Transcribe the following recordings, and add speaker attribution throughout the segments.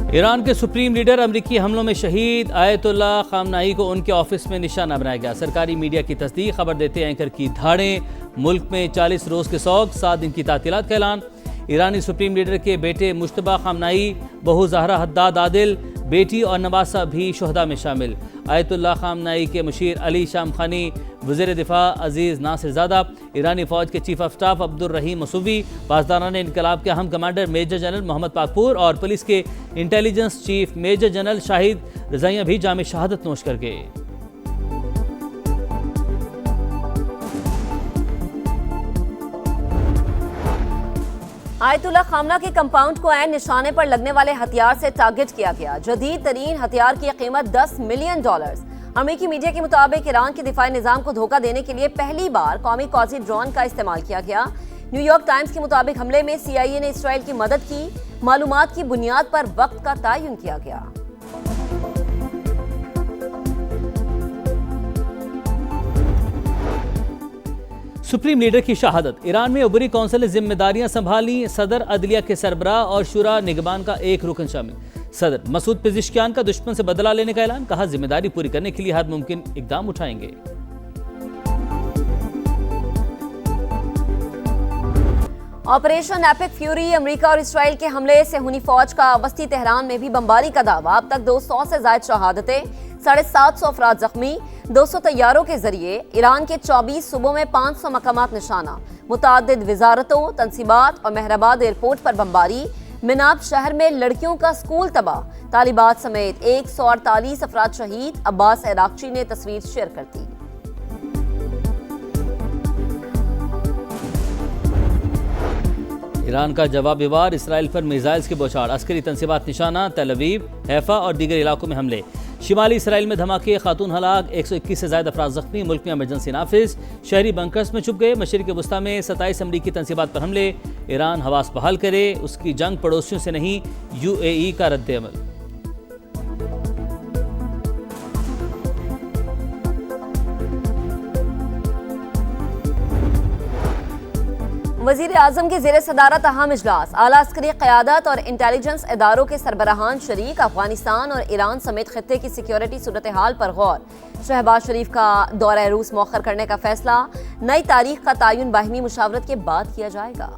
Speaker 1: Iran के supreme leader अमरीकी हमलों में शहीद आयतुल्ला खामनाई को उनके ऑफिस में निशाना बनाया गया। सरकारी मीडिया की तस्दीक, खबर देते एंकर की धाड़ें। मुल्क में 40 रोज के सौग, 7 दिन की तातीलात का ऐलान। ईरानी सुप्रीम लीडर के बेटे मुश्तबा खामनाई, बहू ज़हरा हद्दाद आदिल, बेटी और नवासा भी शोहदा में शामिल। आयतुल्ला खामनाई के मुशीर अली शामखानी, वज़ीर दिफा अजीज़ नासिरज़ादा, ईरानी फ़ौज के chief of staff Abdul Rahim Mousavi, पासदारान इनकलाब के अहम commander major general Mohammad Pakpour और पुलिस के intelligence chief major general Shahid Rezaian भी जाम शहादत नोश कर गए।
Speaker 2: आयतुल्ला खामना के कंपाउंड को ऐन निशाने पर लगने वाले हथियार से टारगेट किया गया। जदीद तरीन हथियार की कीमत $10 मिलियन। अमेरिकी मीडिया के मुताबिक ईरान के दिफाई निजाम को धोखा देने के लिए पहली बार कौमी कौजी ड्रोन का इस्तेमाल किया गया। न्यूयॉर्क टाइम्स के मुताबिक हमले में CIA ने इसराइल की मदद की। मालूमात की बुनियाद पर वक्त का तयन किया गया।
Speaker 1: सुप्रीम लीडर की शहादत। ईरान में उबरी कौंसिल ने जिम्मेदारियां संभाली। सदर अदलिया के सरबराह और शुरा निगबान का एक रुकन शामिल। सदर मसूद पेजिशकियान का दुश्मन से बदला लेने का ऐलान, कहा जिम्मेदारी पूरी करने के लिए हर मुमकिन इकदाम उठाएंगे।
Speaker 2: ऑपरेशन एपिक फ्यूरी, अमेरिका और इसराइल के हमले से हुनी फौज का वस्ती तेहरान में भी बमबारी का दावा। अब तक 200 से ज्यादा शहादतें, 750 अफराद जख्मी। 200 तैयारों के जरिए ईरान के 24 सूबों में 500 मकामात निशाना। मुतादिद वजारतों, तनसीबात और मेहराबाद एयरपोर्ट पर बमबारी। मिनाब शहर में लड़कियों का स्कूल तबाह। तालिबात समेत 148 अफराद शहीद। अब्बास इराक्ची ने तस्वीर शेयर कर दी।
Speaker 1: ईरान का जवाबी वार, इसराइल पर मिसाइल्स के बौछार। अस्करी तनसीबात निशाना। तल अवीव, हैफा और दीगर इलाकों में हमले। शिमाली इसराइल में धमाके, खातून हलाक, 121 से ज्यादा अफराद जख्मी। मुल्क में इमरजेंसी नाफिज। शहरी बंकर्स में छुप गए। मशरिक वस्ता में 27 अमरीकी तनसीबात पर हमले। ईरान हवास बहाल करे, उसकी जंग पड़ोसियों से नहीं, UAE का रद्द-ए-अमल।
Speaker 2: वज़ीर आज़म के ज़ेरे सदारत अहम इजलास। आला अस्करी क़यादत और इंटेलिजेंस इदारों के सरबराहान शरीक। अफगानिस्तान और ईरान समेत खित्ते की सिक्योरिटी सूरत हाल पर गौर। शहबाज शरीफ का दौरा रूस मौखर करने का फैसला। नई तारीख का तयन बाहिमी मुशावरत के बाद किया जाएगा।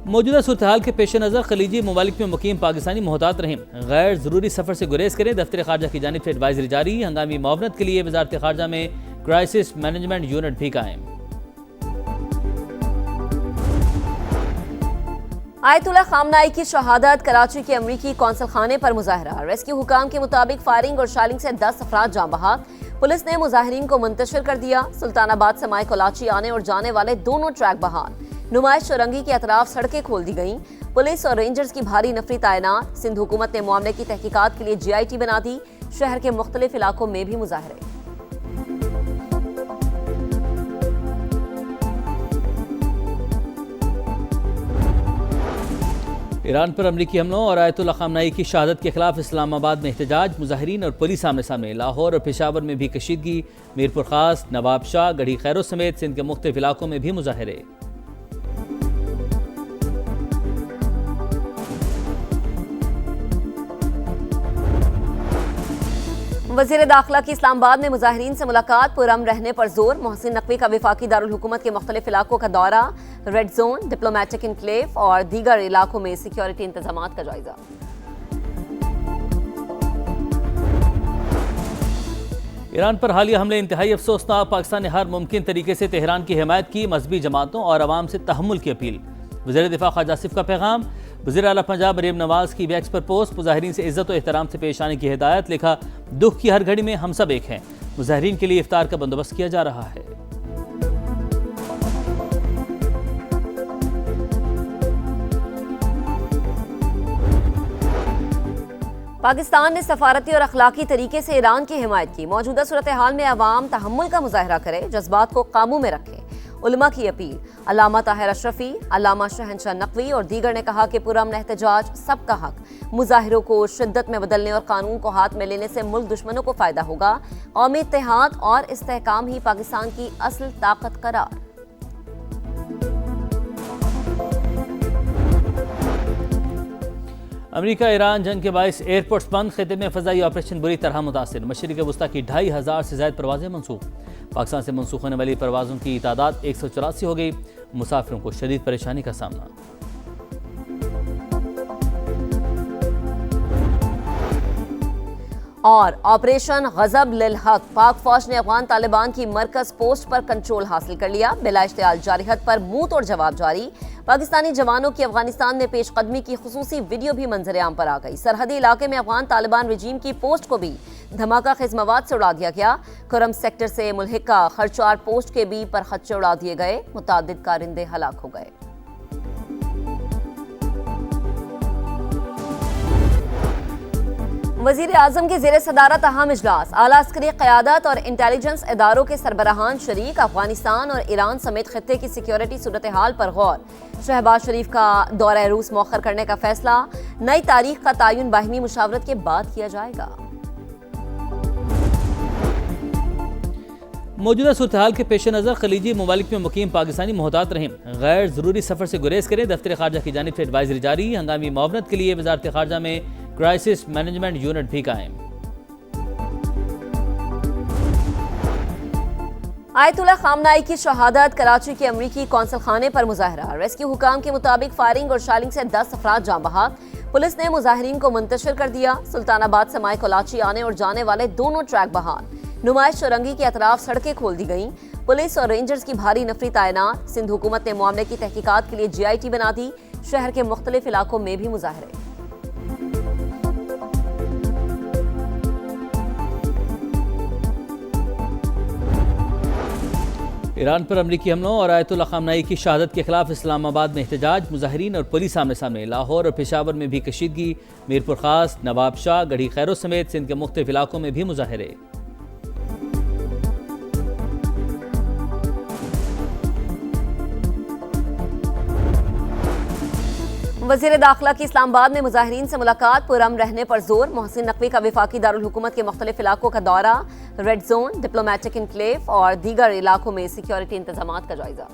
Speaker 1: मौजूदा सूरत हाल के पेश नज़र खलीजी ममालिक में मुकीम पाकिस्तानी मोहतात रहें, गैर ज़रूरी सफ़र से गुरेज करें। दफ्तर खारजा की जानिब से एडवाइजरी जारी। हंगामी मुआवनत के लिए वजारत खारजा में क्राइसिस मैनेजमेंट यूनिट भी कायम।
Speaker 2: आयतुल्ला खामनाई की शहादत। कराची के अमरीकी कौंसल खाने पर मुजाहरा। रेस्क्यू हुकाम के मुताबिक फायरिंग और शालिंग से 10 अफराद जाँ बहक। पुलिस ने मुजाहिरीन को मुंतशिर कर दिया। सुल्तानाबाद से माई कोलाची आने और जाने वाले दोनों ट्रैक बहाल। नुमाइश चौरंगी के अतराफ सड़कें खोल दी गईं। पुलिस और रेंजर्स की भारी नफरी तैनात। सिंध हुकूमत ने मामले की तहकीकात के लिए GIT बना दी। शहर के मुख्तलिफ इलाकों में भी मुजाहरे।
Speaker 1: ईरान पर अमरीकी हमलों और आयतुल्ला खामनाई की शहादत के खिलाफ इस्लामाबाद में एहतजाज। मुजाहिरीन और पुलिस आमने सामने। लाहौर और पेशावर में भी कशीदगी। मीरपुर खास, नवाब शाह, गढ़ी खैरो समेत सिंध के मुख्तलिफ इलाकों में भी मुजाहरे।
Speaker 2: वज़ीर दाखिला की इस्लामाबाद में मुजाहिरीन से मुलाकात। पुरअमन रहने पर जोर। मोहसिन नकवी का वफाकी दारुल हुकूमत के मुख्तलिफ इलाकों का दौरा। रेड जोन, डिप्लोमेटिक इनक्लेव और दीगर इलाकों में सिक्योरिटी इंतजामात का जायजा।
Speaker 1: ईरान पर हालिया हमले इंतहाई अफसोसनाक। पाकिस्तान ने हर मुमकिन तरीके से तेहरान की हिमायत की। मजहबी जमातों और अवाम से तहम्मुल की अपील। वज़ीर दिफा ख्वाजा आसिफ का पैगाम। वज़ीर आला पंजाब मरीम नवाज की वैक्स पर पोस्ट। मुजाहिरीन से इज्जत और एहतराम से पेश आने की हिदायत। लिखा, दुख की हर घड़ी में हम सब एक हैं। मुजाहिरीन के लिए इफ्तार का बंदोबस्त किया जा रहा है।
Speaker 2: पाकिस्तान ने सफारती और अखलाकी तरीके से ईरान की हिमायत की। मौजूदा सूरत हाल में अवाम तहम्मुल का मुजाहरा करे, जज्बात को काबू में रखे। उलमा की अपील। अल्लामा ताहिर अशरफी, अल्लामा शहनशाह नकवी और दीगर ने कहा कि पुरअमन एहतजाज सबका हक। मुजाहिरों को शिद्दत में बदलने और कानून को हाथ में लेने से मुल्क दुश्मनों को फायदा होगा। कौमी इत्तेहाद और इस्तेहकाम ही पाकिस्तान की असल ताकत करार।
Speaker 1: अमेरिका ईरान जंग के बायस एयरपोर्ट्स बंद, खिते में फ़ज़ाई ऑपरेशन बुरी तरह मुतासिर। मशरिक़ वस्ता की 2500 से ज़ायद परवाज़ें मनसूख। पाकिस्तान से मनसूख होने वाली परवाज़ों की तादाद 184 हो गई। मुसाफिरों को शदीद परेशानी का सामना।
Speaker 2: और ऑपरेशन गजब लिल हक, पाक फौज ने अफगान तालिबान की मरकज पोस्ट पर कंट्रोल हासिल कर लिया। बिला इश्तियाल जारहत पर मुंह तोड़ जवाब जारी। पाकिस्तानी जवानों की अफगानिस्तान में पेशकदमी की खुसूसी वीडियो भी मंजर आम पर आ गई। सरहदी इलाके में अफगान तालिबान रजीम की पोस्ट को भी धमाका खेज मवाद से उड़ा दिया गया। कुरम सेक्टर से मुल्हिका खरचार पोस्ट के भी पर खच्चे उड़ा दिए गए। मुतादिद कारिंदे हलाक हो गए। वज़ीर आज़म की ज़ेर सदारत अहम इजलास, आला अस्करी क़यादत और इंटेलिजेंस इदारों के सरबराहान शरीक। अफगानिस्तान और ईरान समेत खित्ते की सिक्योरिटी सूरत हाल पर गौर। शहबाज शरीफ का दौरा रूस मौखर करने का फैसला। नई तारीख का तयन बाहिमी मुशावरत के बाद किया जाएगा।
Speaker 1: मौजूदा सूरत हाल के पेश नज़र खलीजी ममालिक में मुकीम पाकिस्तानी मोहतात रहें, गैर ज़रूरी सफ़र से गुरेज करें। दफ्तर खारजा की जानिब से एडवाइजरी जारी। हंगामी मुआवनत के लिए वज़ारत खारजा में क्राइसिस मैनेजमेंट यूनिट भी कायम।
Speaker 2: आयतुल्लाह खामनाई की शहादत, कराची के अमरीकी कौंसल खाने पर मुजाहरा। रेस्क्यू हुकाम के मुताबिक फायरिंग और शालिंग से 10 अफराद जाँ बहक। पुलिस ने मुजाहिरीन को मुंतशिर कर दिया। सुल्तानाबाद से माए कोलाची आने और जाने वाले दोनों ट्रैक बहाल। नुमाइश चौरंगी के अतराफ सड़कें खोल दी गईं। पुलिस और रेंजर्स की भारी नफरी तैनात। सिंध हुकूमत ने मामले की तहकीकात के लिए GIT बना दी। शहर के मुख्तलिफ इलाकों में भी मुजाहरे।
Speaker 1: ईरान पर अमरीकी हमलों और आयतुल्लाह खामनाई की शहादत के खिलाफ इस्लामाबाद में एहतजाज। मुजाहिरीन और पुलिस आमने सामने। लाहौर और पेशावर में भी कशीदगी। मीरपुर खास, नवाब शाह, गढ़ी खैरो समेत सिंध के मुख्तलिफ इलाकों में भी मुजाहरे।
Speaker 2: वज़ीर दाखिला की इस्लामाबाद में मुजाहिरीन से मुलाकात, पुरअमन रहने पर जोर। मोहसिन नकवी का वफाकी दारुल हुकूमत के मुख्तलिफ इलाकों का दौरा। रेड जोन, डिप्लोमेटिक इनक्लेव और दीगर इलाकों में सिक्योरिटी इंतजामात का जायजा।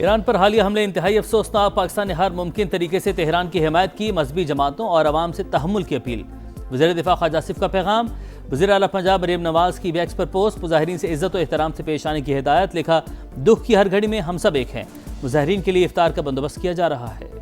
Speaker 1: ईरान पर हालिया हमले इंतहाई अफसोसनाक। पाकिस्तान ने हर मुमकिन तरीके से तेहरान की हिमायत की। मजहबी जमातों और अवाम से तहम्मुल की अपील। वज़ीर दिफा ख्वाजा आसिफ का पैगाम। वज़ीर आला पंजाब मरीम नवाज की वैक्स पर पोस्ट। मुजाहिरीन से इज्जत और एहतराम से पेश आने की हिदायत। लिखा, दुख की हर घड़ी में हम सब एक हैं। मुजाहिरीन के लिए इफ्तार का बंदोबस्त किया जा रहा है।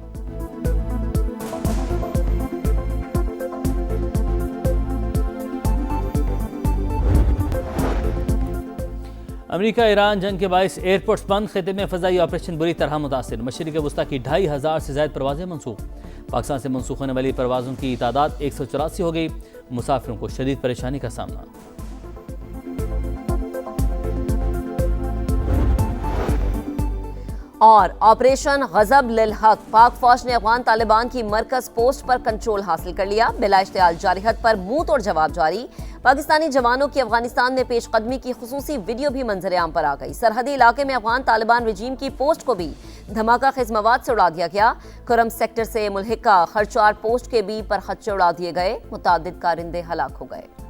Speaker 1: अमेरिका ईरान जंग के बायस एयरपोर्ट्स बंद, खिते में फ़ज़ाई ऑपरेशन बुरी तरह मुतासिर। मशरिक़ वस्ता की 2500 से ज़ायद परवाज़ें मनसूख। पाकिस्तान से मनसूख होने वाली परवाज़ों की तादाद 184 हो गई। मुसाफिरों को शदीद परेशानी का सामना।
Speaker 2: और ऑपरेशन गजब लिल हक, पाक फौज ने अफगान तालिबान की मरकज पोस्ट पर कंट्रोल हासिल कर लिया। बिला इश्तियाल जारहत पर मुंह तोड़ जवाब जारी। पाकिस्तानी जवानों की अफगानिस्तान में पेशकदमी की खुसूसी वीडियो भी मंजर आम पर आ गई। सरहदी इलाके में अफगान तालिबान रजीम की पोस्ट को भी धमाका खेज मवाद से उड़ा दिया गया। कुरम सेक्टर से मुल्हिका खरचार पोस्ट के भी पर खच्चे उड़ा दिए गए। मुतादिद कारिंदे हलाक हो गए।